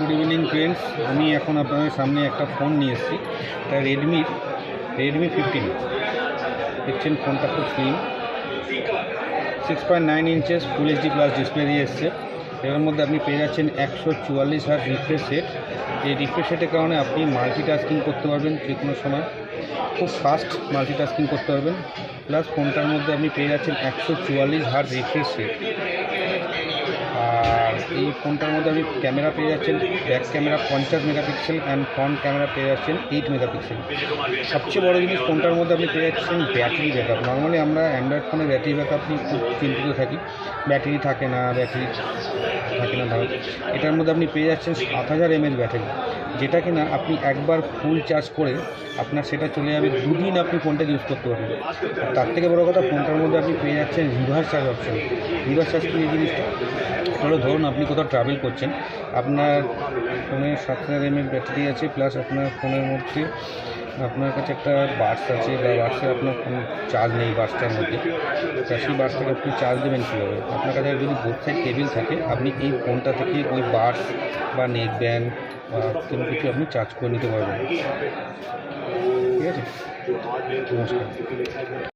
Good evening friends. আমি এখন আপনাদের সামনে একটা ফোন নিয়ে এসেছি। এটা রেডমি 15 দেখছেন। ফোনটা খুব slim, 6.9 inches full HD plus display দিয়ে এসছে। এর মধ্যে আপনি পেয়ে যাচ্ছেন 144 হার্জ রিফ্রেশ রেট। এই রিফ্রেশ রেটের কারণে আপনি মাল্টিটাস্কিং করতে পারবেন, যে কোনো সময় খুব ফাস্ট মাল্টিটাস্কিং করতে পারবেন। প্লাস ফোনটার মধ্যে আপনি পেয়ে যাচ্ছেন 144 হার্জ রিফ্রেশ রেট। আর এই ফোনটার মধ্যে আপনি ক্যামেরা পেয়ে যাচ্ছেন, back camera 50 megapixel and front camera পেয়ে যাচ্ছেন 8 মেগাপিক্সেল। সবচেয়ে বড় জিনিস, ফোনটার মধ্যে আপনি পেয়ে যাচ্ছেন ব্যাটারি ব্যাকআপ। নর্মালি আমরা অ্যান্ড্রয়েড ফোনের ব্যাটারি ব্যাকআপ নিয়ে খুব চিন্তিত থাকি, ব্যাটারি থাকে না ভালো। এটার মধ্যে আপনি পেয়ে যাচ্ছেন 7000 mAh ব্যাটারি, যেটা কিনা আপনি একবার ফুল চার্জ করে আপনার সেটা চলে যাবে 2 দিন, আপনি ফোনটা ইউজ করতে পারবেন। আর তার থেকে বড় কথা, ফোনটার মধ্যে আপনি পেয়ে যাচ্ছেন reverse charge option. Reverse charge কি এই জিনিসটা হলো, ধরুন আপনি কোথাও ট্রাভেল করছেন, আপনার ফোনে 7000 mAh ব্যাটারি আছে, প্লাস আপনার ফোনের মধ্যে আপনার কাছে একটা বাস আছে, বা বাসে আপনার কোনো চার্জ নেই বাসটার মধ্যে, সেই বাসটাকে আপনি চার্জ দেবেন কীভাবে? আপনার কাছে যদি বোথ সাইড টেবিল থাকে, আপনি এই ফোনটা থেকে ওই বাস বা নেক ব্যান্ড বা কোনো কিছু আপনি চার্জ করে নিতে পারবেন। ঠিক আছে, নমস্কার।